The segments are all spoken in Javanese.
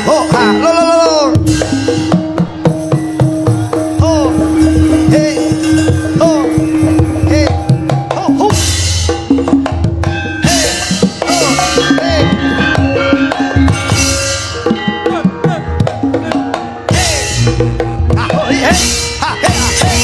ho ha lo lo lo ho hey ho hey ho ho hey ho hey ha ho hey ha hey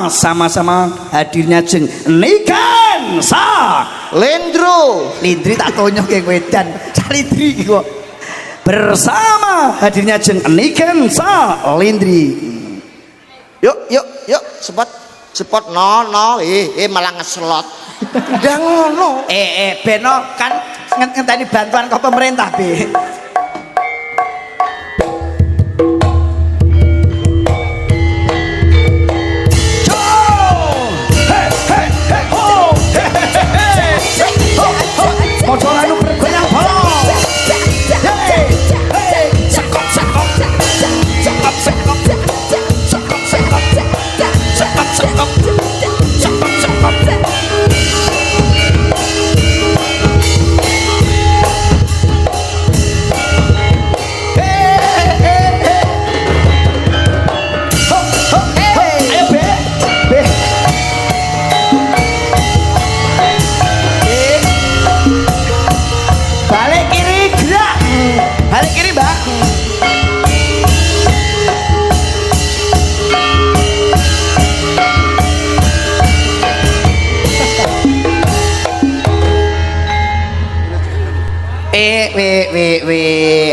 sama-sama hadirnya jeng Niken sa Lindri tak tonyok ke wedan Salindri kok bersama hadirnya jeng Niken sa Lindri yuk sepot no malah ngeslot udah ngono beno kan ngenteni bantuan ke pemerintah be Mojolan bergoyang bolong. Sekop.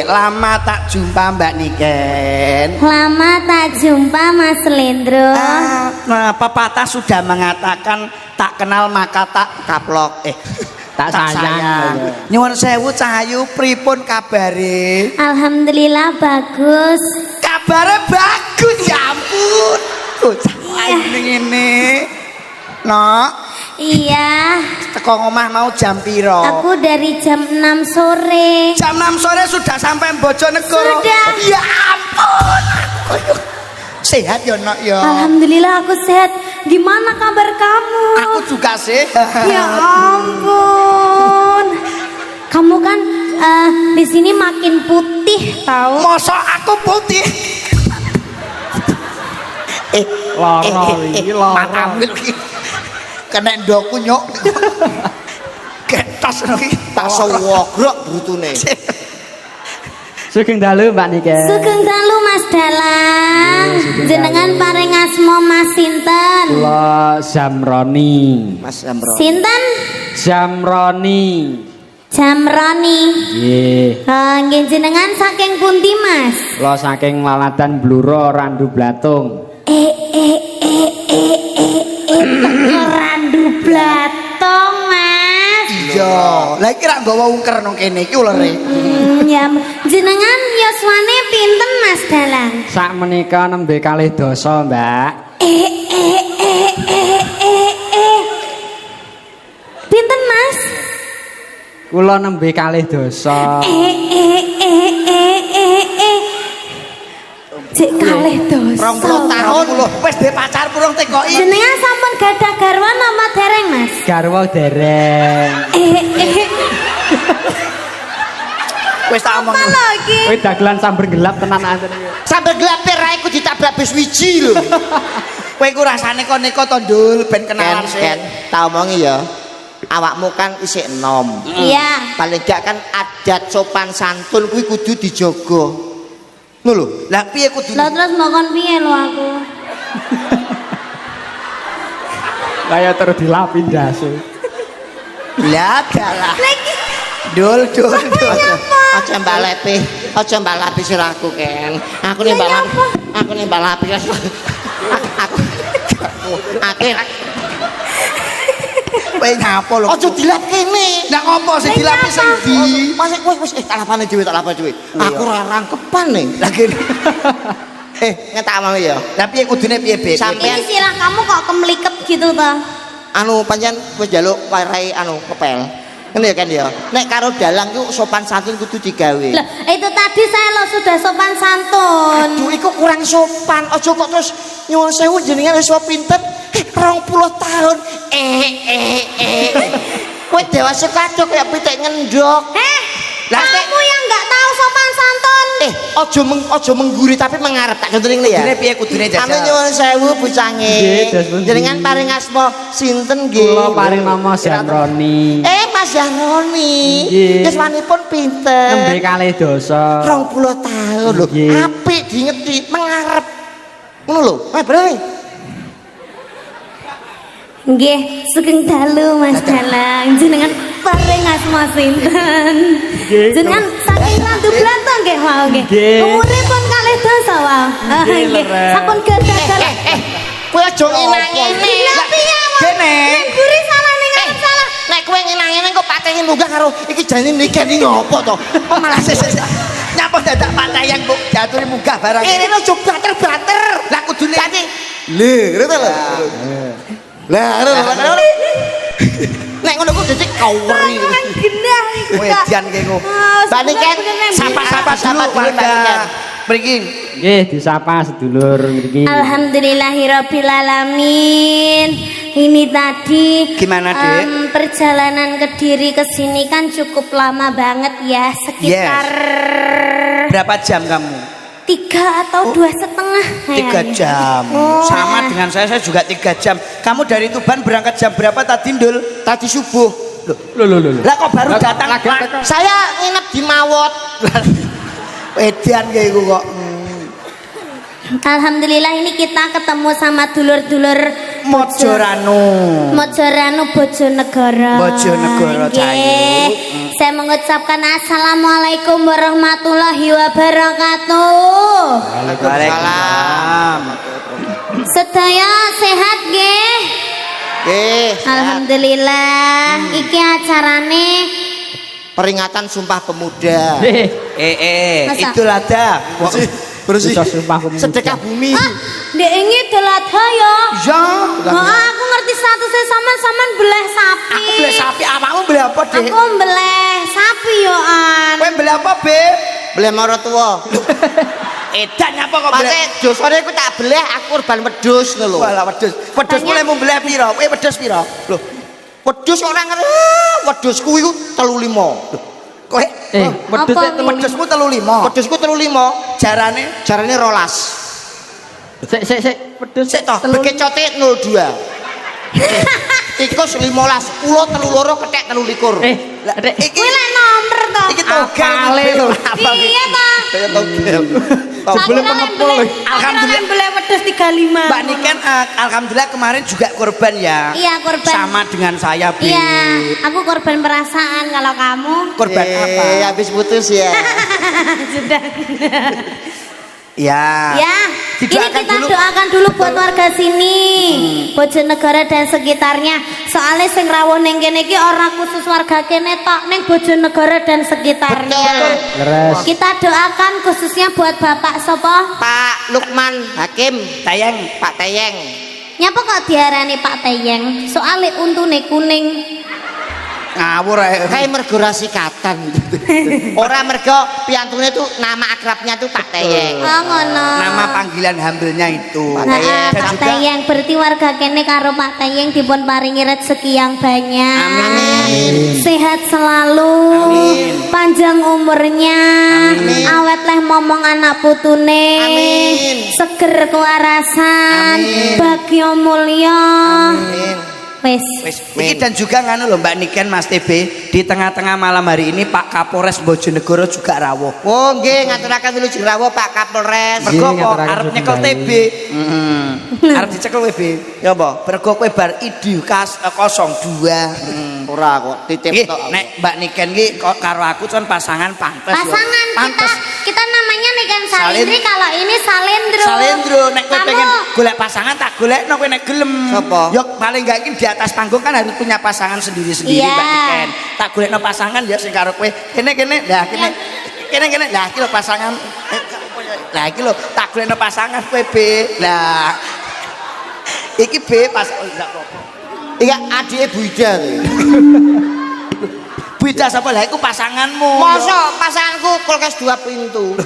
Lama tak jumpa Mbak Niken. Lama tak jumpa Mas Lendro. Nah, pepatah sudah mengatakan tak kenal maka tak kaplok. Tak sayang. Nyuwun sewu Cahayu pripun kabare? Alhamdulillah bagus. Kabare bagus ya ampun. Ngene. Nok. Iya. Teko omah mau jam piro? Aku dari jam 6 sore. Jam 6 sore sudah sampai Bojonegoro. Sudah. Ya ampun. Sehat ya Nok ya. Alhamdulillah aku sehat. Gimana kabar kamu? Aku juga sehat. Ya ampun. Kamu kan di sini makin putih tahu? Masa aku putih? Loro. Kena ndoku nyok. Ketos iki tak sewogrok brutune. Sugeng dalu Mbak Niken. Sugeng dalu Mas Dalang. Jenengan paring asma Mas sinten? Kula Jamroni. Mas Jamroni. Sinten? Jamroni. Jamroni. Nggih. Nggih jenengan saking pundi Mas? Kula saking Laladan Bluro Randu Blatung. Randu Blatung Mas. Iya. Lah iki rak nggawa ungker nang kene iki ulere. Ya jenengan yuswane pinten Mas Dalang? Sak menika nembe kalih dosa, Mbak. Pinten Mas? Kula nembe kalih dosa. Cek kalih dosa. 20 tahun wis dhe pacar purung tekoki. Jenengan sampun gadah garwa napa dereng Mas? Garwa dereng. Wis tak omong. Apa lagi? Kowe dagelan sambar gelap tenan anten iki. Sampai gelap raiku ditabrak bis wiji lho. Kowe iku rasane kon neko to Ndul ben kenalan sih. Ken, tak omongi ya. Awakmu kan isih enom. Iya. Paling gak kan adat sopan santun kuwi kudu dijaga. Ngono lho. Lah piye kudu? Lah terus mokon piye lho aku? Kaya terus dilapin ndase. Lah dalah. Lagi Dul. Aja mbalapi siraku Ken. Aku nih mbalapi. Aku Kowe ngapa lho? Aja dilap kene. Lah opo sing dilapis sing ndi? Masih wis tak lapane dhewe. Aku ora rangkepan nih. Lah kene. Ngetak mau ya. Lah piye kudune piye, Bek? Ini sirah kamu kok kemeliket gitu toh. Anu pancen wis njaluk warai anu kepel. Ngene ya kan ya. Nek karo dalang ku sopan santun kudu digawe. Lah, itu tadi saya lo sudah sopan santun. Aduh iku kurang sopan. Aja kok terus nyuwun sewu jenengan wis pinter. 20 tahun. Kowe dewasa kadok kaya pitik ngendok. Kamu yang nggak tahu sopan santun. Aja mengguri tapi mengarep tak contoh ngene ya. Kudune piye kudune jajal? Ame nyuwun sewu bucange. Nggih, das pundi. Jenengan paring asma sinten nggih? Kula paring nama Jamroni. Mas Jamroni. Nggih. Yuswanipun pinten? Nembe kalih dosa. 20 tahun lho. Nggih. Apik diingeti mengarep. Ngono lho. Bener. Nggih, sugeng dalu Mas Dalang. Jenengan paring asma sinten? Nggih. Jenengan saking randu blantong nggih wau nggih. Nggih. Umuripun kalih dosa wau. Nggih, Leren. Sampun gagal. Kowe aja ngenang ngene. Lah piye wau? Kene. Nek guri salah ning ngarep salah. Nek kowe ngenang ngene kok patengi munggah karo iki jane nikah iki ngopo to? Oh malah nyapa dadak patayang kok jaturi munggah barang. Ini lo coba bater-bater. Lah kudune Jadi, lho, ngono lho. Lah, ngono. Nek ngono ku dadi kaweri. Kan genah iku. Wedian kengku. Banikan Sapa-sapa dulu Banikan. warga. Mriki. Nggih, disapa sedulur mriki. Alhamdulillahirabbil alamin. Ini tadi Gimana, Dek? Perjalanan Kediri ke sini kan cukup lama banget ya, sekitar Berapa jam kamu? 3 atau 2,5 3 jam. Sama dengan saya juga 3 jam. Kamu dari Tuban berangkat jam berapa tadi, Ndul? Tadi subuh. Loh. Lah kok baru datang? Saya nginep di Mawot. Wedian kayak gue kok. Alhamdulillah ini kita ketemu sama dulur-dulur Mojoranu Bojonegoro. Bojonegoro, Nggih. Cayu. Saya mengucapkan assalamualaikum warahmatullahi wabarakatuh. Waalaikumsalam. Sedaya sehat nggih? Nggih. Alhamdulillah. Iki acarane Peringatan Sumpah Pemuda. Masa? Itulah dah. Bersih. Sumpah pemuda. Sedekah bumi. Dek ini dolatha ya. Ya. Aku ngerti statusnya sampean beleh sapi. Aku beli sapi. Apamu beli apa, Dek? Aku beleh sapi yo an. Kowe beli apa, Beb? Beli maratuwa. Edan apa kok beli? Mate dosane ku tak beleh aku kurban wedhus ngono lho. Walah wedhus. Wedhus mulai mau beli piro? Kowe wedhus piro? Loh, Wedhus ora ngerti. Wedhusku iku 35. kowe Wedhus Apa? wedhusmu 35. Wedhusku 35. Jarane Jarane 12. Sik. Wedhus Sik toh, bekecote 02. Tikus 15, ulo 32 kethek 23. lah iki Kuwi lek nomor to. iki togel Apale lho. Iya to. Kaya togel. Boleh mengepul. Alhamdulillah beleh wedhus 35. Mbak Niken alhamdulillah kemarin juga korban ya. Iya, korban. Sama dengan saya, Bi. Iya, aku korban perasaan kalau kamu Korban apa? Habis putus ya. sudah. Ya. Ya, ini Didoakan kita dulu. doakan dulu buat warga sini, Bojonegoro dan sekitarnya. Soalnya sing rawuh ning kene iki ora khusus warga kene tok, ning Bojonegoro dan sekitarnya. Leres. Kita doakan khususnya buat Bapak sapa? Pak Lukman Hakim, Tayang. Pak Teyeng. Nyapa kok diarani Pak Teyeng? Soale untune kuning. Ngawur ae. Kayak mergo rasikatan. Ora mergo piantune tuh nama akrabnya tuh Pak Teyeng. Oh ngono. Nama panggilan hambelnya itu. Pak Nah, Teyeng. Dan Pak juga- Teyeng berarti warga kene karo Pak Teyeng dipun paringi rezeki yang banyak. Amin. Sehat selalu. Amin. Panjang umurnya. Amin. Awet leh momong anak putune. Amin. Seger kewarasan. Amin. Bagya mulya. Amin. Wis. Wis, iki dan juga nganu lho Mbak Niken Mas TB, di tengah-tengah malam hari ini Pak Kapolres Bojonegoro juga rawuh. Oh nggih ngaturaken wilujeng rawuh Pak Kapolres. Mergo apa? ngaturaken Arep sugeng nyekel dalu. TB. Arep dicekel WB. Ya apa? Mergo kowe bar ID 02. Ora kok titip Nggih, tok. nek Mbak Niken iki kok karo aku kan pasangan pantes. Pasangan pantes. kita kita namanya Niken Salindri, kalau ini Salendro. Salendro, nek kowe Kamu- pengen golek pasangan tak golekno kowe nek gelem. Sapa? Ya paling gak iki di atas panggung kan harus punya pasangan sendiri-sendiri Iya. Mbak Niken. Tak golekno pasangan ya sing karo kowe. Kene lah kene. Kene lah iki lho pasangan. Lah iki lho tak golekno pasangan kowe B. Lah iki B pas enggak apa-apa. Iya adike Bu Ida lho. Bu Ida sapa lah iku pasanganmu. Masa pasanganku kulkas 2 pintu.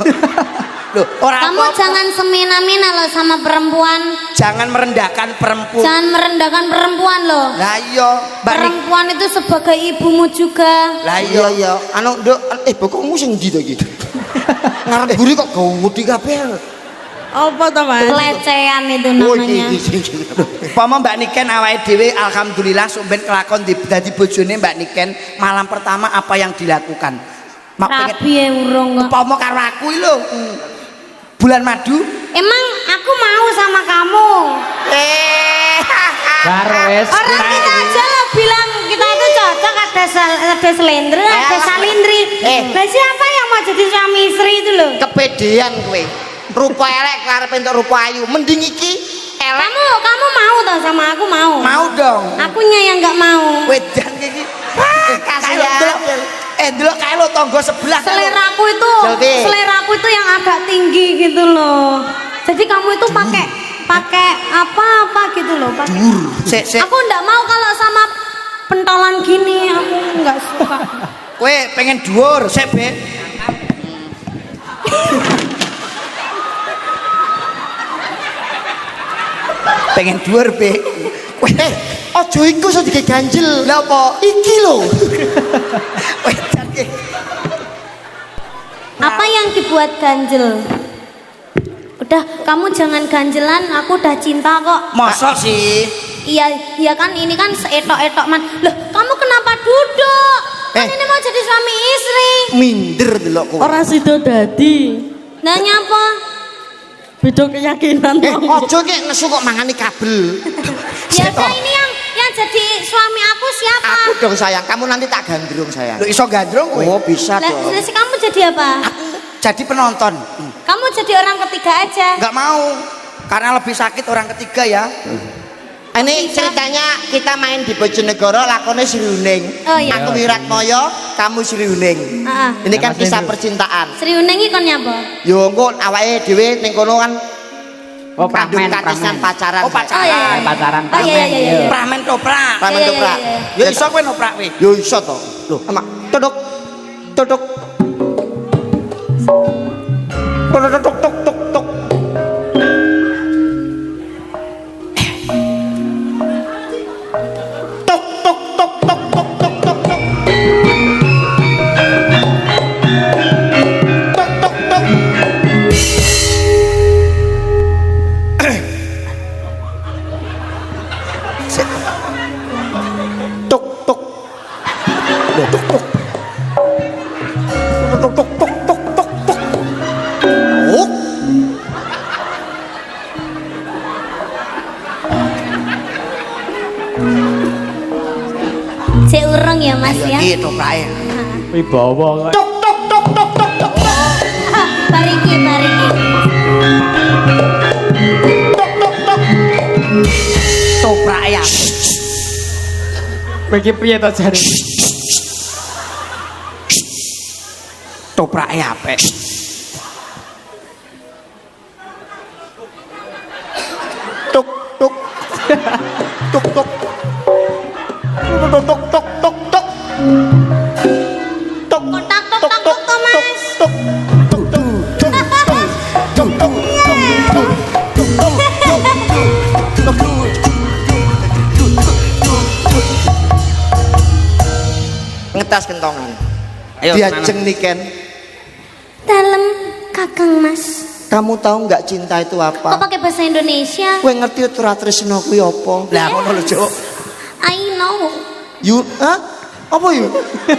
Loh, ora Kamu apa-apa. jangan semena-mena loh sama perempuan. Jangan merendahkan perempuan. Jangan merendahkan perempuan loh. Lah iya, Mbak Nik. Perempuan itu sebagai ibumu juga. Lah Iya iya. iya. Anu nduk bokongmu sing ndi to iki? Ngarep buri kok gawudi kabeh. Apa to, Mas? Pelecehan itu Oh namanya. iki. Pama Mbak Niken awake dhewe alhamdulillah sumben kelakon dadi bojone Mbak Niken malam pertama apa yang dilakukan? Mak pengen Rabi ya urung kok. umpama karo aku iki lho. Bulan madu Emang aku mau sama kamu. Karo wis. Orang kita aja lo bilang kita itu cocok, ada Salendro, ada Salindri. Lah siapa yang mau jadi suami istri itu loh? Kepedean kowe. Rupa elek karep entuk rupa ayu. Mending iki elek. Kamu mau toh sama aku mau? mau dong. Akunya yang nggak mau. Wedan iki. kasihan. Delok kae lo tangga sebelah. Seleraku itu, Selvi. seleraku itu yang agak tinggi gitu loh. Jadi kamu itu pakai apa gitu loh. Sik. Aku nggak mau kalau sama pentolan gini, aku nggak suka. Kowe pengen dhuwur, sik, Be. Pengen dhuwur, Be. Kowe Aja iku iso diganjel. lha apa? Iki lho. Wedan iki. Apa yang dibuat ganjel? Udah, kamu jangan ganjelan, aku udah cinta kok. Masa sih? Iya kan ini kan seetok-etok man. Loh, kamu kenapa duduk? Kan ini mau jadi suami istri. Minder delok kowe. Ora sida dadi. Nah nyapa? Beda keyakinan. Aja ki nesu kok mangani kabel. Ya udah, ini yang jadi suami aku siapa? Aku dong sayang, kamu nanti tak gandrung sayang. Lu iso gandrung kowe? Oh bisa Lah, dong. terus kamu jadi apa? Jadi penonton. Kamu jadi orang ketiga aja. Enggak mau. Karena lebih sakit orang ketiga ya. Ini ceritanya kita main di Bojonegoro, lakonnya Sri Uning. Oh, iya. Aku Wiratmoyo, kamu Sri Uning. Heeh. Ini kan kisah percintaan. Sri Uning iki kon nyapa? Yo engko awake dhewe ning kono kan Oh, kandung pramen, katisan pramen. pacaran. Oh, pacaran. Oh iya, iya. Pacaran, Oh iya iya iya. Pramen toprak. Pramen Iya, iya, toprak. iya, Ya iso kowe noprak kowe. Yo iso to. Loh, emak todok. Todok. Todok tok tok tok tok. Tok tok tok tok tok tok tok tok. Tok tok tok. Tok tok. Loh, tok tok. Tok tok tok tok tok tok. Oh. Cek urung ya Mas ya. Iki toprake. Wibawa. Tok tok tok tok tok tok. Bariki. Tok tok tok. Toprake ya. Kowe iki piye to jare? Toprake apik. Tok tok. Tok tok. Tok tok tok tok tok. Tok Kotak tok tok tok tok Mas. tok tok tok tok tok tok ngetas kentongan. Ayo, Diajeng Niken. Dalam Kakang Mas. Kamu tahu nggak cinta itu Kok apa? pakai bahasa Indonesia? Kowe ngerti ora tresno kuwi apa? Lah ngono lho, Cuk. I know. You, hah? Apa yuk?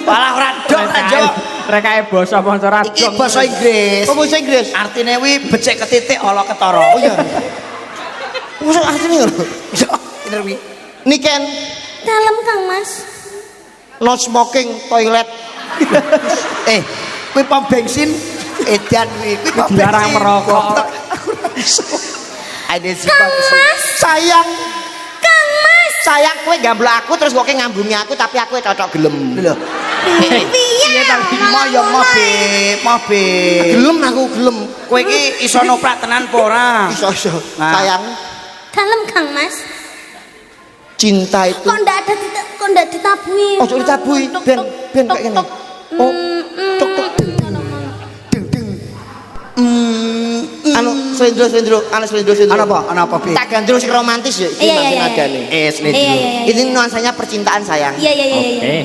Malah ora dok ta, Cuk. Rekae basa basa ra Iki basa Inggris. Apa bahasa Inggris? Artine kuwi becik ketitik ala ketara. Oh iya. Maksud artinya ngono? Iso bener kuwi. Niken, Dalam Kang Mas. no smoking toilet. Kuwi pom bensin Edan kuwi dilarang merokok. Ade Kang Mas, Sayang, Kang Mas. sayang kowe gamblok aku terus kowe ngambungi aku tapi aku cocok gelem. lho. Piye Mau ya mau be. Gelem aku gelem. Kowe iki iso noprak tenan apa ora? Iso iso. Nah. Sayang, Dalam Kang Mas. cinta itu. Kok ndak ditabui? Ojo ditabui, Tok, ben tok, ben tok, kayak ngene. tok. Oh, Tok tok. anu slendro, Ana apa be? Tak gandrung sing romantis ya iki Iya, nanti iya, nadane. Slendro. Iya. Ini nuansanya percintaan sayang. Iya. Eh,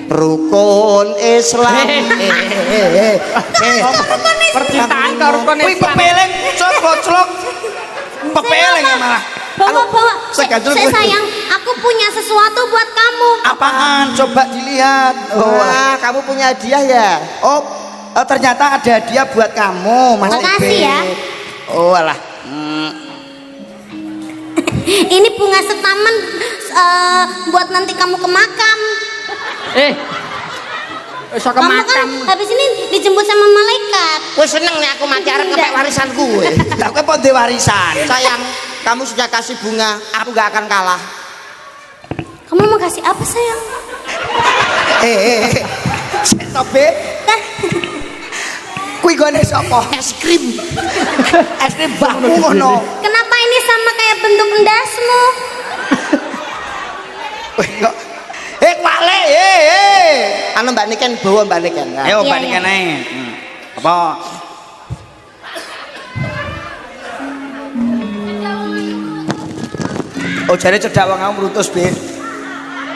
Rukun Islam. percintaan karo rukun Kuwi Islam. pepeleng clok. Pepeleng ya malah. Bawa. Segandrung Saya gue. sayang, aku punya sesuatu buat kamu. Apaan? Coba dilihat. Wah, kamu punya hadiah ya? Oh, ternyata ada hadiah buat kamu, Mas Makasih Ibe. ya. Oh, alah. Ini bunga setaman buat nanti kamu ke makam. Iso ke Kamu kan makam. habis ini dijemput sama malaikat. Gue seneng nih aku mati arep ngepek warisan gue. Lah kowe apa ndek warisan? Sayang, kamu sudah kasih bunga, aku gak akan kalah. Kamu mau kasih apa sayang? Tobe, kuwi gone sapa? Es krim. Es krim mbahmu ngono. Kenapa ini sama kayak bentuk endasmu? Wih, kok kwale, Anu Mbak Niken bawa Mbak Niken. Nah. Ayo Iya, bandingkan iya. ae. Apa? Oh, jare cedak wong aku mrutus, Be.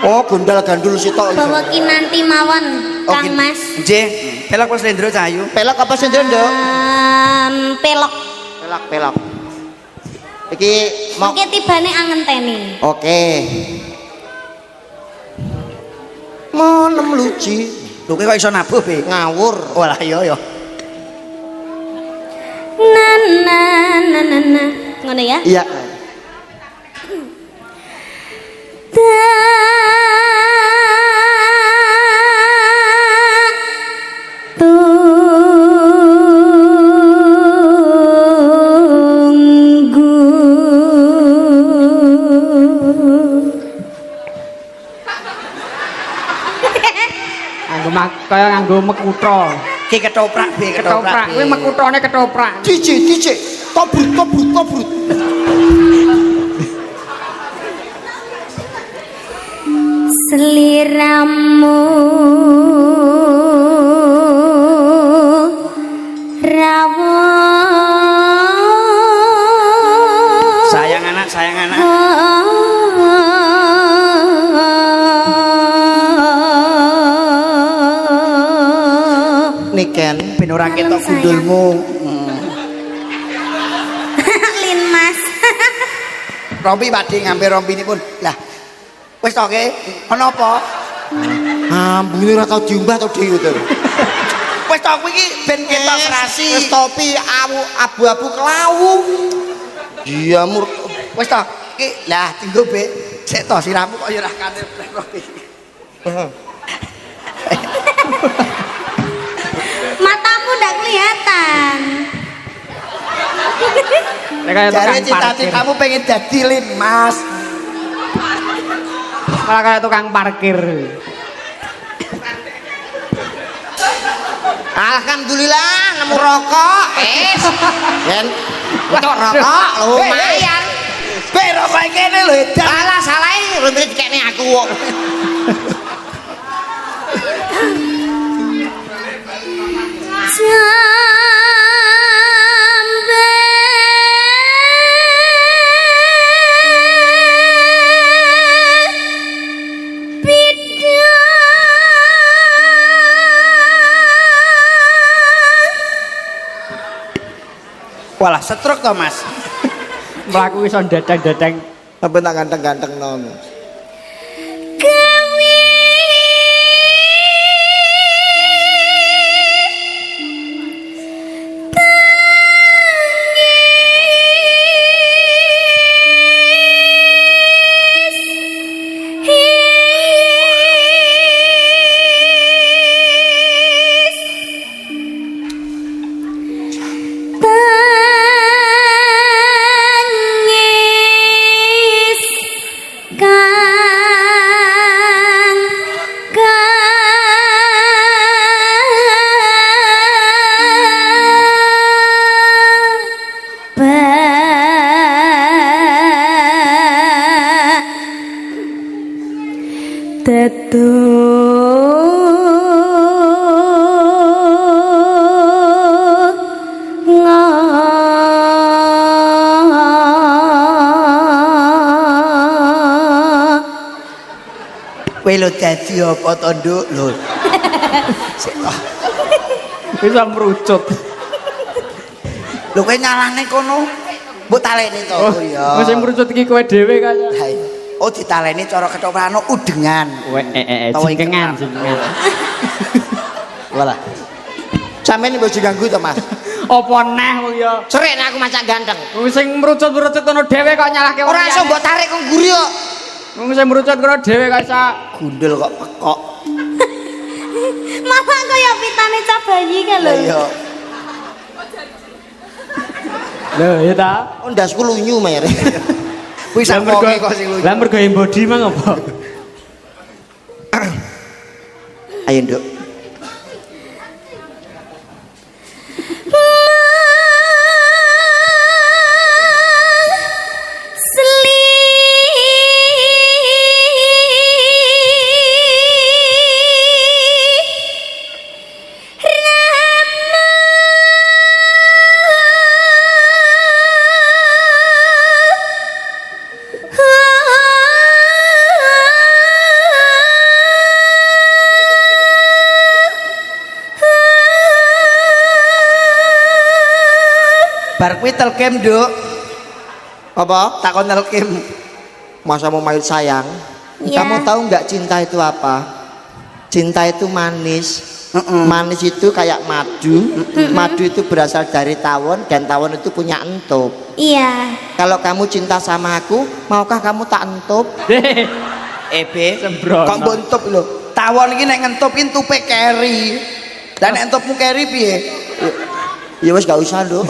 Oh, gondal gandul sitok. Bawa kinanti mawon, Kang Mas. Nggih. Pelak wis Lendro Cahayu. Pelok apa sendiri, Nduk? Pelok. Pelok. Iki mau Oke, tibane angenteni. Oke. Monem luci Lho kowe kok iso nabuh, Be? ngawur. Walah iya. Na. Ngono ya? Iya. Kaya nganggo mekutho. Ki ketoprak, Be, Ketoprak. Kuwi mekuthone ketoprak. DJ. Tobrut. Seliramu rawon. Sayang anak. Niken. Ben ora ketok Sayang. gundulmu. Lin Mas. Rompi badhe ngambil rompinipun. Lah. Wis to ke? Ana apa? Ambune ora tau diumbah to dhewe to. Wis to kuwi iki ben ketok serasi. Wis topi abu-abu kelawu. Iya mur. Wis to. Iki lah tinggo, Be. Sik to sirahmu kok ya ora kate rompi. Matamu udah kelihatan. Kaya Jare tukang parkir. cita-citamu pengen dadi Lin, Mas. Malah kaya tukang parkir. Alhamdulillah nemu rokok. Yen untuk rokok lumayan. Be rokok kene lho edan. Salah salahe rumit dikene aku kok. Walah setruk to, Mas. Mlaku iso dadang-dadang. Apa tak ganteng-ganteng non. Kowe lho dadi apa to, Nduk? Lho. Bisa merucut. Lho kowe nyalahne kono. Mbok taleni to. Oh iya. Wis merucut iki kowe dhewe kaya. Lah iya. Oh ditaleni cara ketoprakno udengan. Jengkengan. Walah. Sampeyan mbok diganggu to, Mas? Apa neh wong ya. Srek nek aku macak ganteng. Wong sing merucut-merucut kono dhewe kok nyalahke wong. Ora iso mbok tarik kok guri kok. Wong sing merucut kono dhewe kok iso Gundul kok pekok. Malah kaya pitane cah bayi kan lho. Lah iya. lho ya ta. Ndasku lunyu mere. Kuwi sak wonge kok sing lucu. Lah mergo embody mang apa? Ayo, Nduk. Bar kuwi telkem, Nduk. Apa? Takon telkem. Masa mau main sayang? Iya. Kamu tahu nggak cinta itu apa? Cinta itu manis. Manis itu kayak madu. Madu itu berasal dari tawon dan tawon itu punya entup. Iya. Kalau kamu cinta sama aku, maukah kamu tak entup? Be, Sembrono. kok mbok entup lho. Tawon iki nek ngentup entupe keri. Lah nek entupmu keri piye? Ya wes gak usah, Nduk.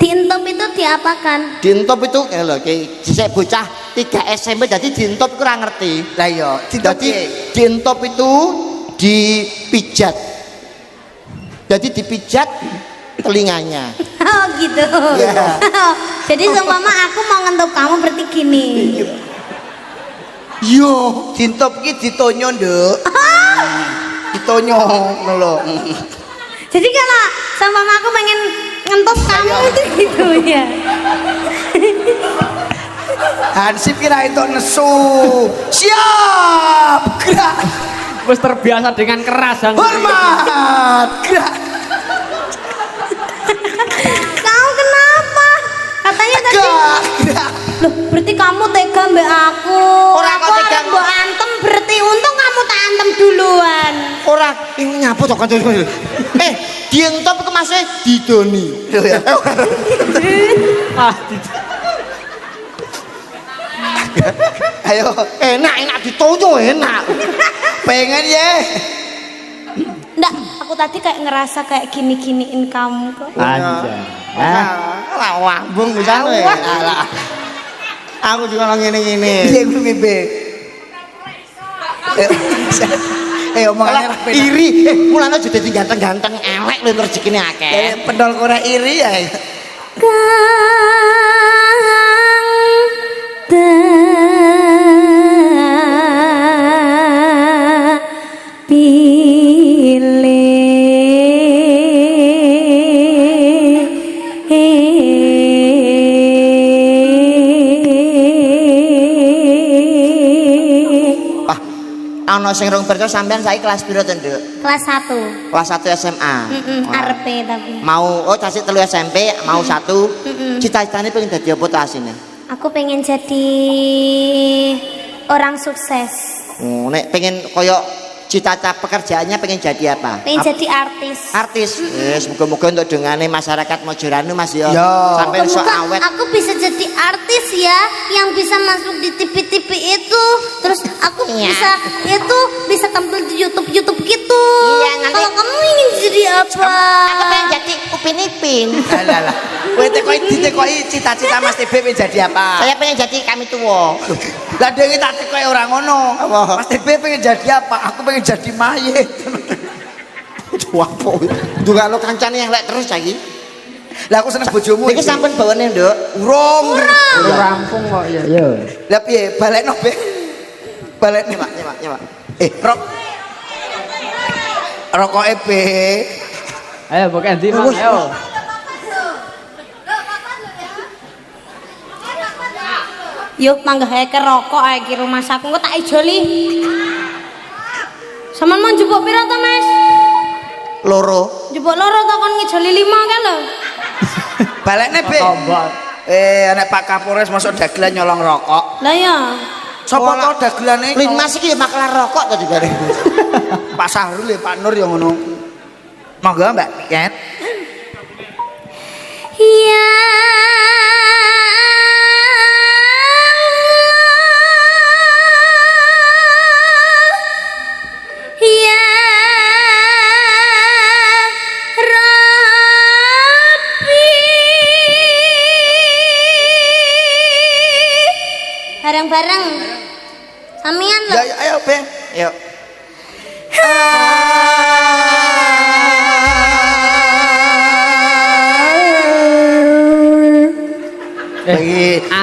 Dientup itu diapakan? Dientup itu lho ki sik bocah 3 SMP jadi dientup kurang ngerti. Lah iya, Jadi dientup itu dipijat. Jadi dipijat telinganya. Oh gitu. Iya. Jadi seumpama aku mau ngentup kamu berarti gini. Yo, dintup iki ditonyo, Nduk. Ditonyo ngono lho. Jadi kalau seumpama aku pengen ngentup kamu itu gitu ya. Hansip kira itu nesu. Siap. Gerak. Wis terbiasa dengan keras Hang. Hormat. Gerak. Kau kenapa? Katanya tadi. Gerak. Loh, berarti kamu tega mbak aku. Ora kok Aku tega. arep mbok antem berarti untung kamu tak antem duluan. ora ini nyapu to kanca. Dientup iku masih didoni. Lho ya. Ah, Ayo, Enak ditonyo enak. pengen ya. Nggak, aku tadi kayak ngerasa kayak gini-giniin kamu kok. anjay. Hah? Lah wambung pisan kowe. Alah. Aku juga nang ngene-ngene. Piye kuwi mimpi? Omongannya Alah, iri. Mulane aja dadi ganteng-ganteng elek lho rezekine akeh. Pendol korek iri ya. Ana sing rong percaya sampean saiki kelas piro to, Nduk? Kelas 1. Kelas 1 SMA. RP tapi. Mau tasik 3 SMP, mau 1. Cita-citane pengen dadi apa to asine? Aku pengen jadi orang sukses. Nek pengen koyo cita-cita pekerjaannya pengen jadi apa? Pengen jadi artis. Artis. Semoga-moga untuk dengane masyarakat Mojoranu Mas ya. Ya. Sampai sok Semoga awet. aku bisa jadi artis ya, yang bisa masuk di TV-TV itu, terus aku bisa tampil di YouTube gitu. Iya, nanti- Kalau kamu ingin jadi apa? Aku pengen jadi Upin Ipin. Alah. Kowe ditekoki cita-cita Mas TB pengen jadi apa? Saya pengen jadi kami tua. Lah dhewe tak tekoki ora ngono. Apa? Mas TB pengen jadi apa? Aku pengen jadi mayit. Wapo. Juga lo kancane elek terus saiki. Lah aku seneng bojomu. Iki sampun bawane, Nduk. urung. Udah rampung kok ya. Ya. Lah piye? Balekno, Be. Balekno. Nyemak. Rokoke, Be. Ayo bukan di Mang, ayo. Yuk manggahe ke rokok ae ki rumah saku engko tak ijoli. Saman mau njupuk pira to, Mas? Loro. Njupuk loro to kon ngijoli 5 kan lho. Balekne, Be. Nek Pak Kapolres masuk dagelan nyolong rokok. Lah ya. Sopo to dagelane? Lin Mas iki makelar rokok to dibare. Pak Sahrul ya Pak Nur ya ngono. Monggo Mbak Ket. Ya Ya Rabbi. Bareng-bareng. Samian lho. Ya ayo Be. Ayo.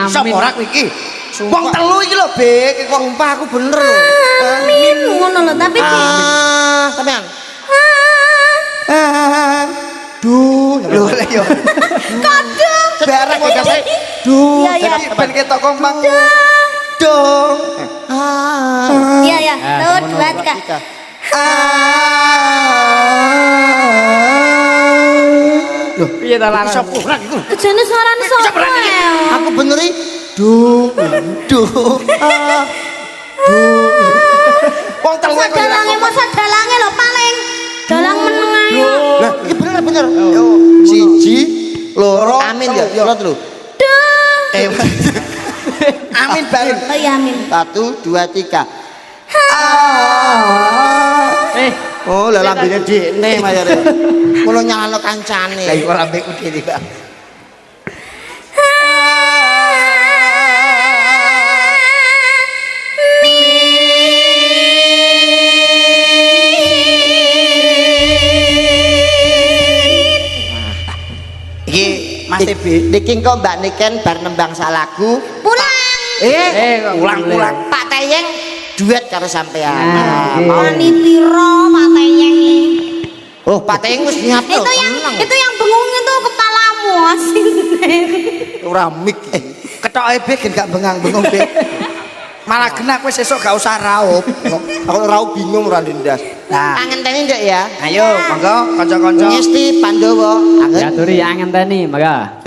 Sapa ora iki? Wong telu iki lho, Be. Kok Sumpah aku bener lho. Amin ngono lho tapi ki. Sampean. Duh, lho lha yo. Kadung. Barek ya saya. Duh, Iya, iya. jadi ben ketok kompak. Dong. Iya ya. 1 2 3. Loh, piye ta larang? Sapa ora iku? Kejane suarane sapa? Aku bener iki. Duh. Wong telu Masa dalange lho paling. Dalang meneng ae. Lah, iki bener. Yo, 1 loro amin ya. Loro telu. Amin bareng. Oh iya amin. 1 2 3. Oh, lah lambene dhekne mayare. Ngono nyalano kancane. Lah iku lambeku dhewe, Pak. Iki Mas TB. Niki kok Mbak Niken bar nembang salagu. Pulang. Ulang-ulang. Pak Teyeng duet karo sampean. Wani piro Pak Teyeng iki? Oh, Pak Teyeng wis nyiapno. Itu yang bengong itu kepalamu asine. Ora mik. Ketoke Be gen gak bengang-bengong Be. Malah genak wis sesuk gak usah raup. Aku raup bingung ora ndas. Nah, Angenteni ndek ya. ayo monggo kanca-kanca. Ngesti Pandowo. Diaturi angenteni, maka.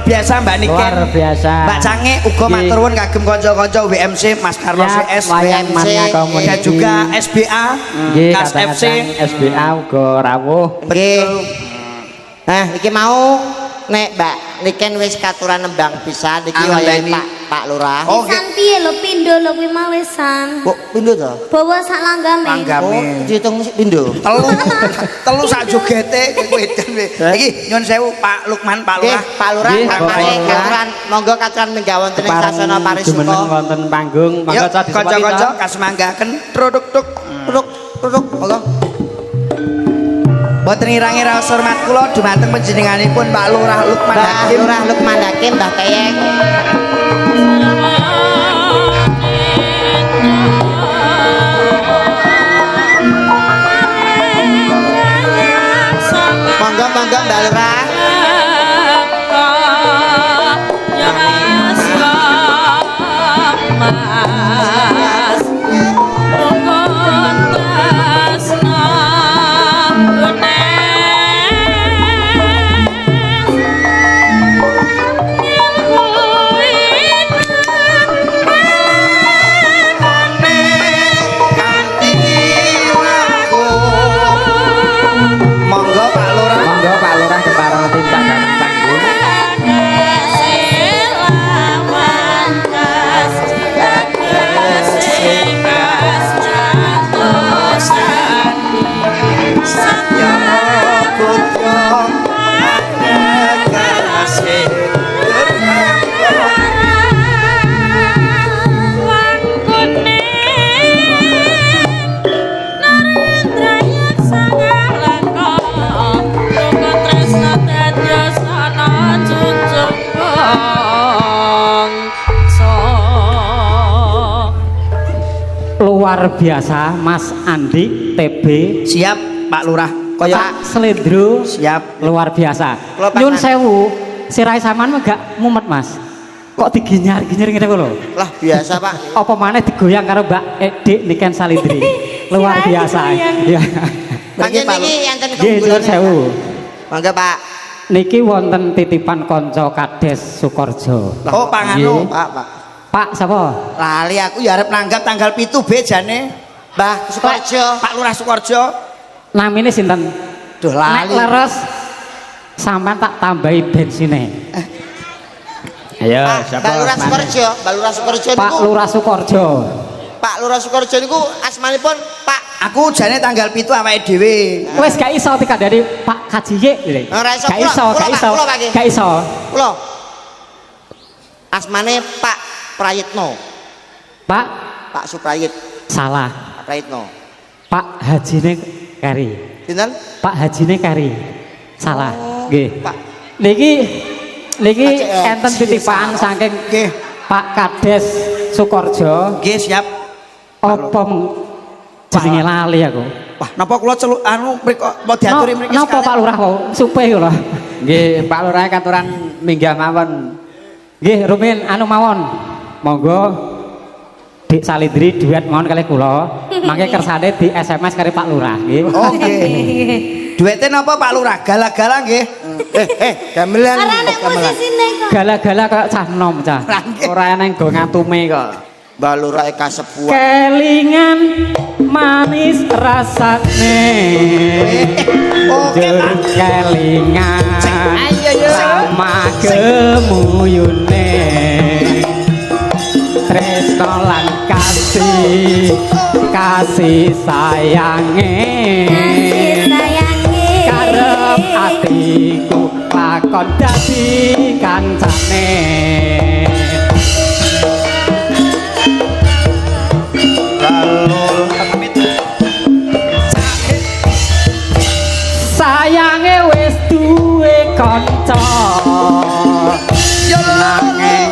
biasa Mbak Niken. Luar biasa. Mbak Cange uga Nggih. matur nuwun kagem kanca-kanca WMC Mas Carlos Siap, CS wayang mania community. dan juga SBA Nggih, Kas FC. kadang-kadang SBA uga rawuh. Nggih. Nah, iki mau nek Mbak Niken wis katuran nembang pisan iki wayahe Pak Lurah. Oh, Pisan piye lho pindho lho kuwi mau wisan. Kok pindho to? Bawa sak langgame. Langgame. Dihitung sik pindho. Telu sak jogete kowe edan we. Iki nyun sewu Pak Lukman, Pak Nggih, Lurah. Pak Lurah Nggih, mangke Pak Lurah. katuran monggo katuran minggah wonten ing sasana Jumeneng Parisuka. wonten panggung, Yuk, monggo cah disepati. kanca-kanca kasumanggaken produk-produk. Produk monggo. Boten ngira-ngira hormat kula dumateng panjenenganipun Pak Lurah Lukman Mbak Hakim. Lurah Lukman Hakim, Mbah Teyeng. Monggo Mbak Lurah. Monggo Pak Lurah. Monggo Pak Lurah kepareng tindak dalam panggung. Luar biasa Mas Andi TB Siap Pak Lurah. Pak Slendro Siap. luar biasa. Kula Nyun pangan. sewu, sirai saman mah gak mumet Mas. Kok diginyar-ginyar ngene lho. Lah biasa, Pak. Apa maneh digoyang karo Mbak Edik Niken Salindri. Luar Sirai biasa. digoyang. Iya. Panjen niki enten Nggih, nyun sewu. Monggo, Pak. Niki wonten titipan kanca Kades Sukorjo. Oh panganu. Nggih. Pak. Pak sapa? Lali aku ya arep nanggap tanggal 7 bejane. Mbah Sukorejo. Pak Lurah Sukorjo. Namine sinten? Duh Nek lali. leres sampean tak tambahi bensine. Ayo, Pak Lurah Sukorejo, Mbak Lurah Sukorejo Pak niku. Lurah Sukorjo. Pak Lurah Sukorejo niku asmanipun Pak. Aku jane tanggal 7 awake dhewe. Wes gak iso dikandani Pak Kajiye. Ora iso, Gak iso, kula, gak Pak, iso. kula, Pak, nggih. Gak iso. Kula. Asmane Pak Prayitno. Pak, Pak Suprayit, salah. Pak Prayitno. Pak Hajine Kari. Sinten? Pak Hajine Kari. Salah. Nggih. Pak. Niki Pak, enten titipan saking Nggih. Pak Kades Sukorjo. Nggih siap. Apa jenenge lali aku. Wah, napa kula celuk anu mriko mau diaturi mriki Napa Pak Lurah kok supe kula. Nggih, Pak Lurah katuran minggah mawon. Nggih, rumin anu mawon. Monggo Dik Salindri duet mawon kali kula. Mangke kersane di SMS kali Pak Lurah nggih. Oke. Duete napa Pak Lurah? Gala-gala nggih. Gamelan. Arane posisine kok. Gala-gala kok cah nom cah. Ora eneng go ngatume kok. Mbak Lurah kasepuan. Kelingan manis rasane. Oke, Jur Pak. kelingan Ayo, yo. sama gemuyune. Tresno lan kasih sayange. Sayange. Karep atiku lakon dadi kancane. Sayange wis duwe kanca. Nanging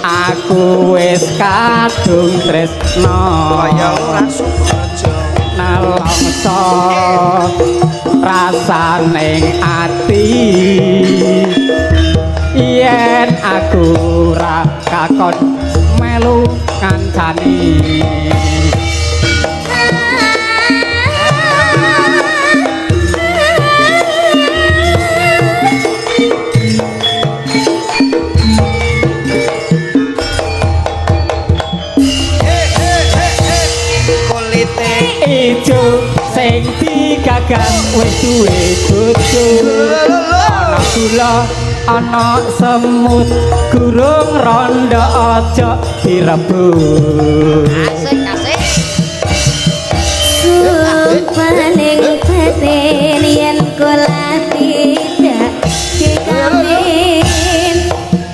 aku wis kadung tresno. Kaya Lurah Sukorjo. Nalongso rasaning ati yen aku ra kakon melu kancani. ijo sing digagas wis duwe bojo ana gula ana semut gurung rondo aja direbut paling batin yen kula tidak dikawin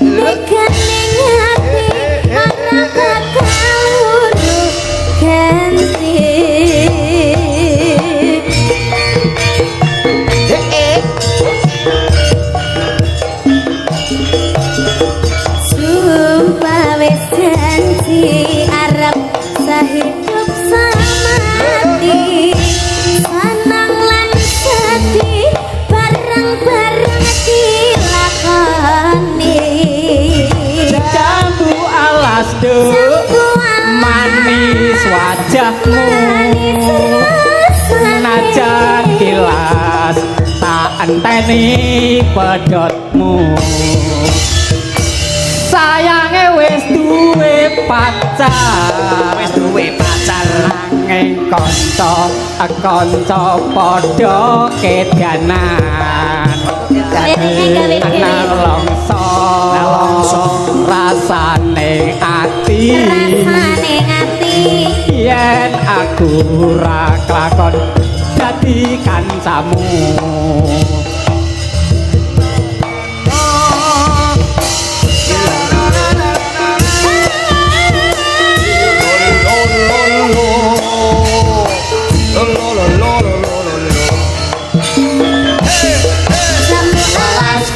nekane ngati ora bakal urung ganti sumpah wis janji arep sahidup samati senang lan sedih bareng-bareng dilakoni jambu alas do manis wajahmu najan kilas tak enteni pedotmu sayange wis duwe pacar nanging kanca padha kedanan ana longso rasane ati yen aku ora kelakon dadi kancamu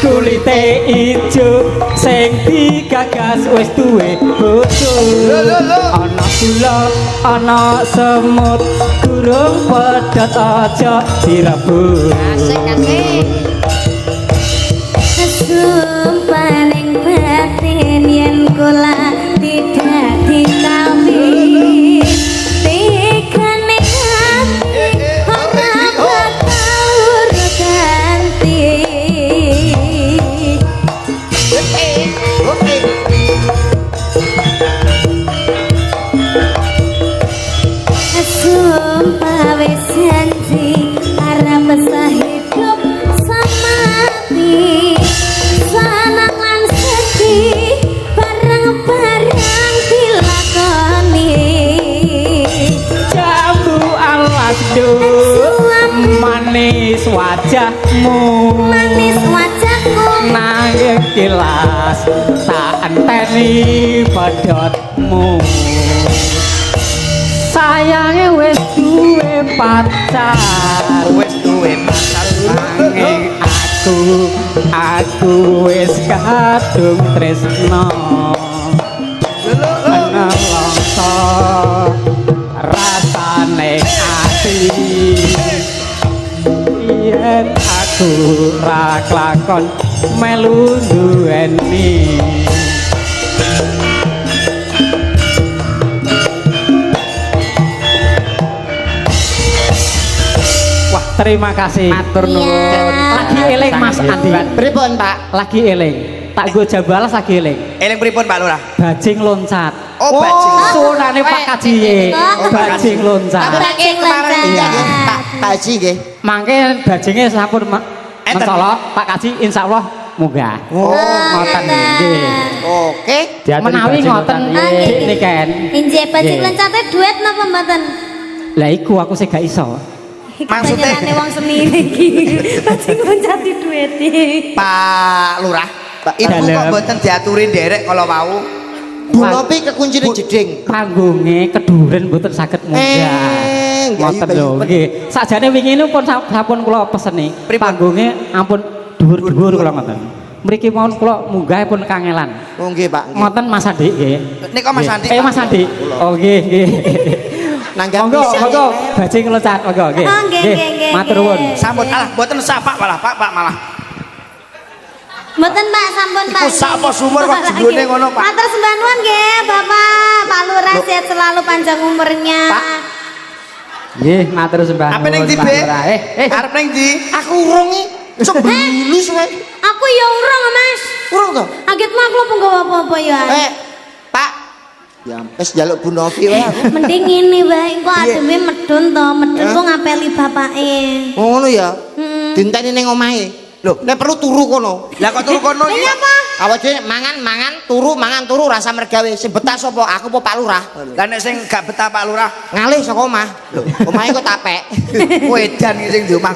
kulite ijo sing digagas wis duwe bojo ana gula ana semut gurung pedhot aja direbut sumpah ning batin yen kula tidak dikawin tekane hati ora bakal ganti sumpah wis janji arep sahidup samati senang lan sedih bareng-bareng dilakoni jambu alas do manis wajahmu nanging kilas tak enteni pedotmu sayange wis duwe pacar nanging aku wis kadung tresno ana longso rasane ati yen aku ra klakon melu duweni wah terima kasih matur nuwun lagi eling Mas Andi Pripun, Pak? lagi eling tak go jabalas lagi eling Eling pripun Pak Lurah? bajing loncat Oh, bajing. sunane Pak Kajiye bajing loncat Pak Haji nggih. mangke bajinge sampun mencolok Pak Kaji insyaallah munggah ngoten nggih Oke. menawi ngoten niken injih bajing lencate duet napa mboten lah iku aku sing gak iso Maksudnya- kebanyaane wong seni iki bajing lencate duet Pak Lurah, ibu kok Dalem. mboten diaturi nderek kalau mau. Bu Nopi kekuncine jeding. panggonge keduren mboten saged munggah ngoten lho nggih sakjane wingi niku pun sampun kula peseni Pripun? panggonge ampun dhuwur-dhuwur kula ngoten mriki mawon kula munggah pun kangelan Oh nggih, Pak. nggih. ngoten Mas Andi nggih Nika Mas Andi. Mas Andi oh nggih nggih Nanggap monggo pisan. monggo bajing loncat monggo nggih Oh, nggih, nggih, matur nggih. nuwun Sampun alah mboten sapa malah Pak malah. mboten Pak sampun Pak Iku sapa sumur kok jenggone ngono Pak. matur sembah nuwun nggih Bapak Pak Lurah sehat selalu panjang umurnya Nggih, matur sembah. Apa ning ndi, nuwun, Be? Pak Lurah. Arep ning ndi? Aku urung iki. Sok bulus wae. aku ya urung Mas Urung to? agitmu aku lupa nggawa apa-apa ya Pak. Ya, wis njaluk Bu Novi wae aku. Mending ngene wae engko ademe medun to, medun kok ngapeli bapake. Ngono ya. Heeh. Dinteni ning omahe. Lho, nek perlu turu kono. Lah kok turu kono iki? Apa? Awak dhewe mangan turu rasa mergawe. Sing betah sapa? Aku apa Pak Lurah? Lah nek sing gak betah Pak Lurah, Ngalih saka omah. Lho, omahe kok tapek. wedan iki sing di omah.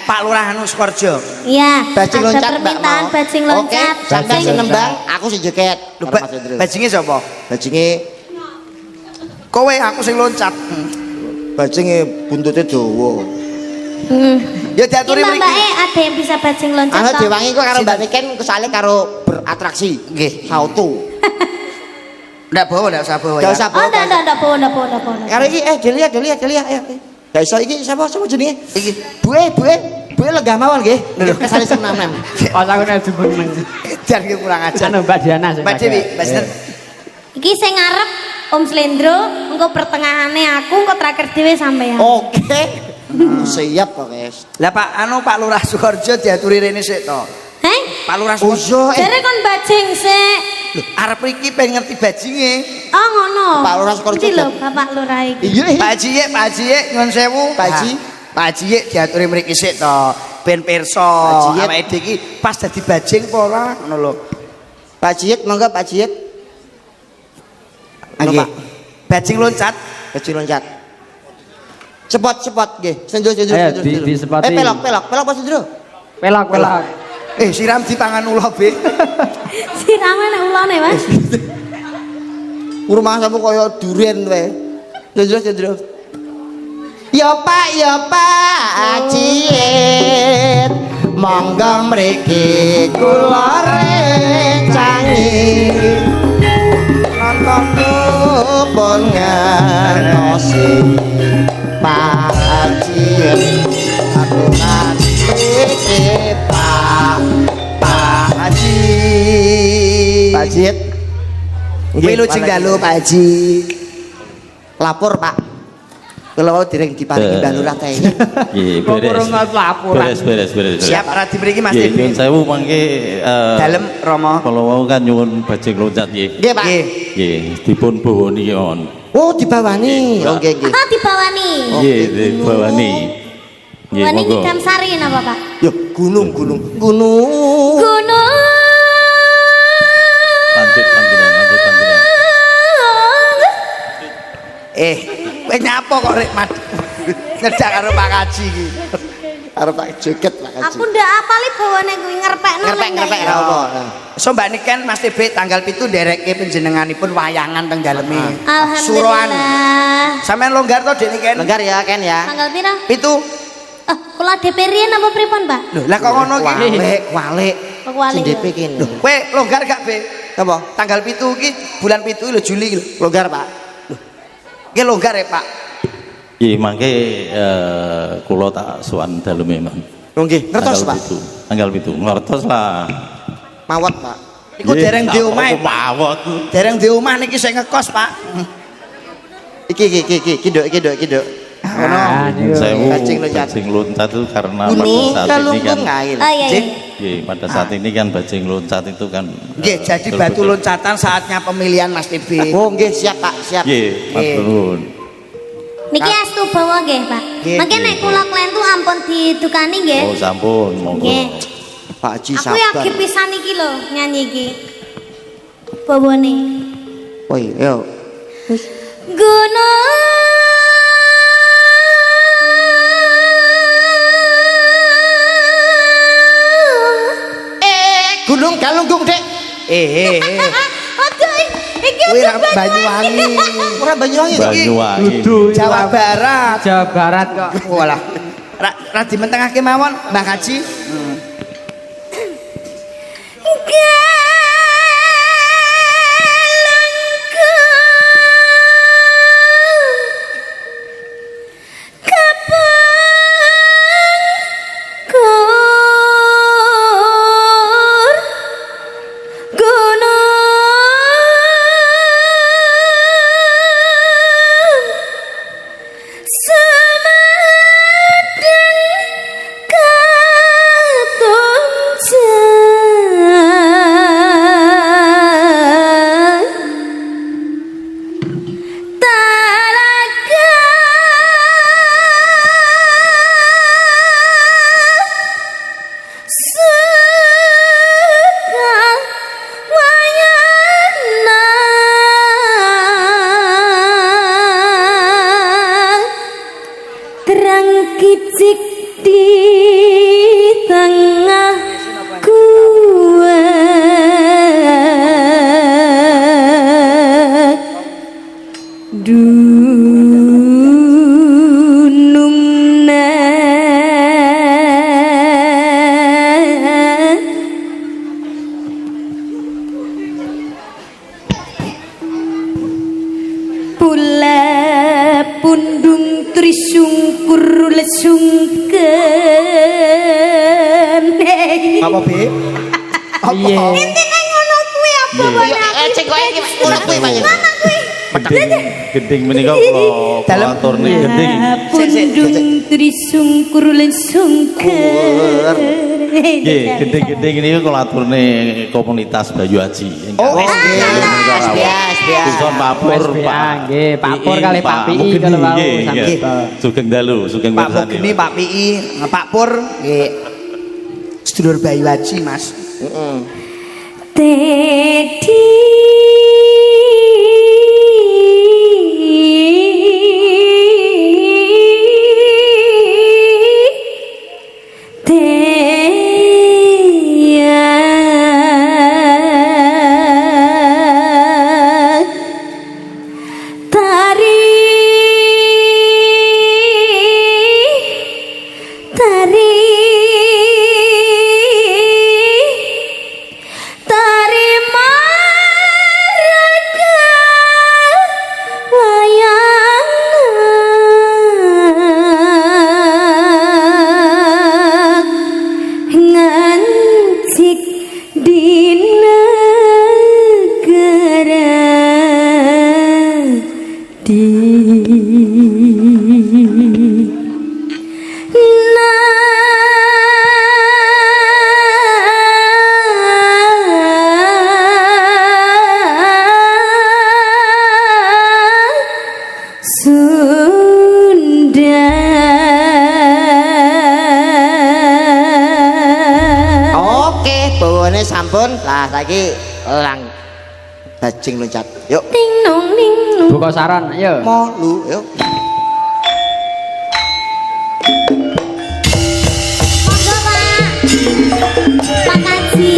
Pak Lurah anu Sukorejo. Iya, Bajing ada loncat Mbak permintaan mau. bajing loncat. Oke, sampean sing nembang, aku sing joget. Lho, Karo Mas Hendro. bajinge sapa? Bajinge Kowe aku sing loncat. bajinge buntute dawa. Ya diaturi Mbak mriki. ada yang bisa bajing loncat Ana toh? Dewangi kok karo Mbak Niken kesale karo beratraksi. Nggih. Auto. Ndak bawa, ndak usah bawa Enggak ya. usah Oh, ndak bawa. Karo iki Delia ayo. Gak iso iki sapa jenenge? Iki Bue lenggah mawon nggih. Kesale sing nem. Pas aku nek jebul Edan ki kurang ajar. anu Mbak Diana sing Mbak Dewi, pakai. Mbak Sinten. Iki sing ngarep Om Slendro, engko pertengahane aku, engko terakhir dhewe sampean. Oke. Siap kok, guys. Lah Pak Lurah Sukorejo diaturi rene sik to. Heh? Pak Lurah Oh Sukorejo. iya, Jare kon bajing sik. Lho, arep iki pengen ngerti bajinge. Oh ngono. Pak Lurah Sukorejo. Iki lho Bapak Lurah iki. Iya. Pak Haji nyuwun sewu. Pak Haji. Pak Haji diaturi mriki sik to. Ben pirsa Haji. awake dhewe iki pas dadi bajing apa ora ngono lho. Pak Jiet, monggo Pak Jiet. Anu, Nggih. Pak. Bajing loncat. Kecil loncat. Cepot nggih. Senjol. Ayo, di sepoti. Pelok Pak Sendro. Pelak. Siram dipangan ula be. Sirame nek ulane, Mas. Rumah sampe kaya duren wae. Senjol. Ya Pak, Jiet. Monggo mriki kula rencangi. Nonton pun ngantosi Pak Haji aku ngerti Pak Haji Pak Haji Milu Cinggalu Pak Haji. lapor Pak kalau direng diparingi Mbak Lurah teh Nggih, Kok kurang laporan. beres. Siap radi mriki Mas Nggih, nyuwun Dewi. sewu mangke Dalem Rama. kalau mau kan nyuwun bajing loncat nggih. nggih Pak Nggih. Nggih, dipun bawani on. oh dibawani oh nggih Ah dibawani. Nggih, dibawani. Nggih, Bawani monggo. ngidam sari napa, Pak? yo gunung Gunung. Lanjut panjenengan. Kowe nyapa kok rek mad. Ngedak karo Pak Haji iki. karo Pak joget Pak Haji Aku ndak apali bawane kuwi ngerpekno. ngerpek ra apa So Mbak Niken Mas TB tanggal 7 ndereke panjenenganipun wayangan teng daleme. Suroan. Alhamdulillah. Sampeyan longgar to Dek Niken? lenggar ya Ken ya Tanggal pira? 7. Kula DP riyen apa pripun, Pak? Lho, lah kok ngono iki? walik Kok wali. sing DP kene Lho, kowe longgar gak, Be? apa Tanggal 7 iki bulan 7 lho Juli iki lho. longgar Pak Iki longgar ya, Pak. Nggih, mangke kula tak sowan daleme man. oh nggih ngertos Pak Tanggal 7. Ngertos lah. mawat Pak Iku dereng di omah, Aku mawon. dereng di omah niki sing ngekos, Pak. iki kidok Ah, Nyuwun sewu Bajing loncat. bajing loncat itu karena pada gunung saat ini kan kalungkung ngail Oh iya. Jing. Nggih, pada saat ini kan bajing loncat itu kan Nggih, jadi batu loncatan saatnya pemilihan Mas TB. oh nggih siap Pak siap Nggih, matur. Niki astu bawa nggih, Pak. Nggih. Mangke nek kula klentu ampun didukani nggih. Oh, sampun, monggo. Nggih. Pak Haji Aku yakin sabar pisan iki lho nyanyi iki. Bawane. woi yo Gunung. gunung kalungkung Dek Aduh, iki Kuwi udah ra Banyuwangi. ora Banyuwangi Banyuwangi. Jawa Barat. Jawa Barat kok. Walah. Ra dimentengake mawon, Mbah Haji. kicik di tengah gua dunungna pula pundung trisungkur lesungken Apa, Bi? Piye? intine ngono kuwi apa wae Cek kowe iki ngono kuwi banyak. Gending menika kula aturne gending. pundung trisungkur lesungken Nggih, gending-gending ini kula aturne komunitas Bayu Haji. Oh, SBS. Susun Papur, Nggih, Papur kali Pak Pi kalau mau sampe. Sugeng dalu, sugeng Pak pirsani. Mugeni, Pak Pi, Pak Pur, nggih. Sedulur Bayu Haji, Mas. Tedi sampun lah saiki lang bajing loncat yuk ting nong ning nong Buka saron, ayo. molu yuk monggo Pak Kaji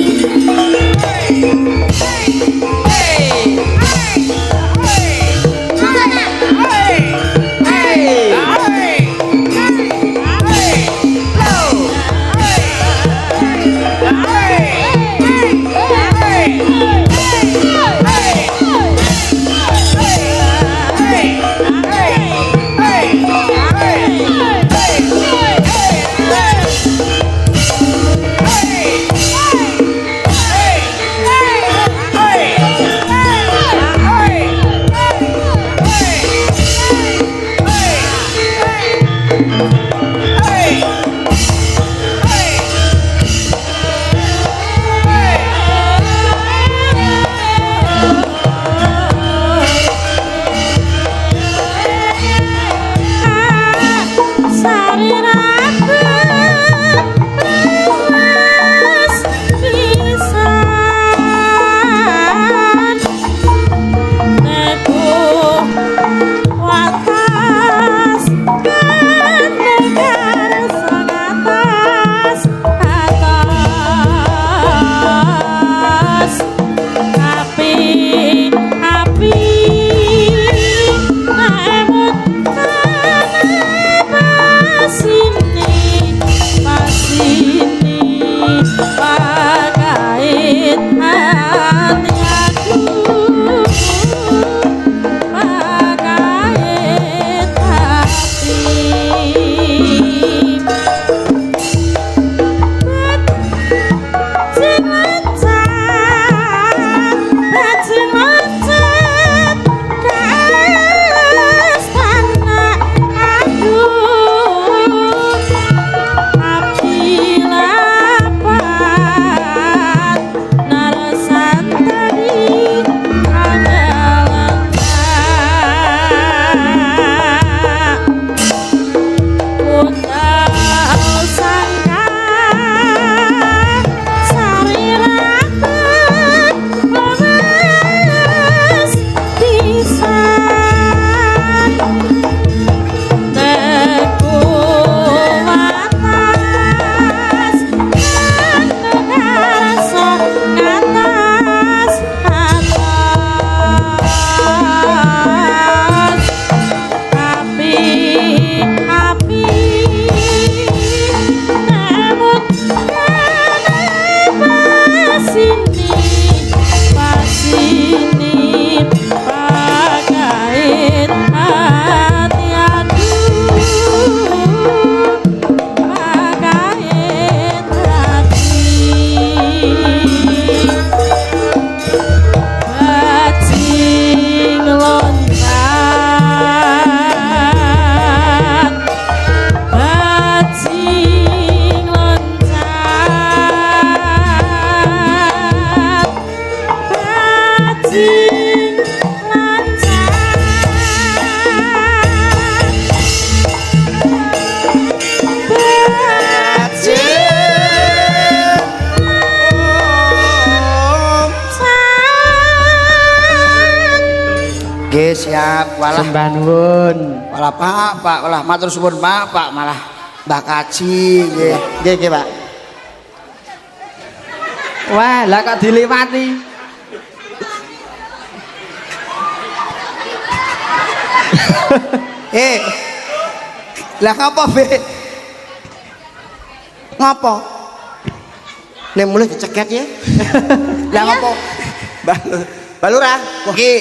siap. Walah Sembah nuwun. walah Pak, walah matur suwun Pak, malah Mbah Kaji nggih. Nggih, Pak. Wah, lah kok diliwati. Lah ngapa Be? Ngapa? Nek mulai diceket ya. Lah ngapa? Mbak Lurah, iki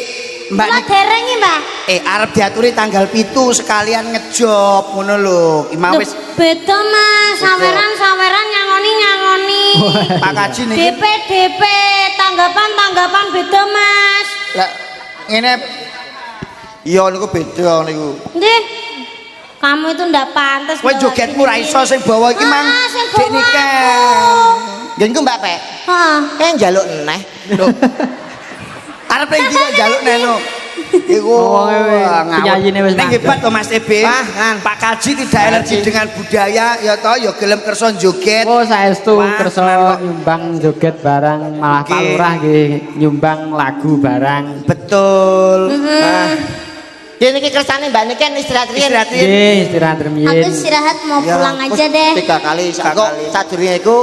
Mbak Kula derengi, Mbah. arep diaturi tanggal 7 sekalian ngejob ngono lho. Imam wis Beda Mas, saweran nyangoni. Pak Kaji niki. DP tanggapan beda Mas. Lah ngene Iya niku beda niku. Nggih. Kamu itu ndak pantas. kowe jogetmu ra iso sing bawa iki mang. Sing Dik nike. Nggih niku Mbak Pek. Heeh. Njaluk neh. Lho. Arep ning ndi kok njaluk neno. Iku Penyayine wis ning hebat to Mas TB. Wah, kan. Pak Kaji tidak alergi dengan budaya ya toh ya gelem kersa joget. Oh, saestu Wah, kersa tenan kok. nyumbang joget barang, malah Pak Nggih. Lurah nggih nyumbang lagu barang. Betul. Dia niki kersane Mbak Niken istirahat riyen. Istirahat riyen. Nggih, istirahat Aku remiyin. istirahat mau Ya, pulang aja wis deh. 3 kali. Kok sadurunge iku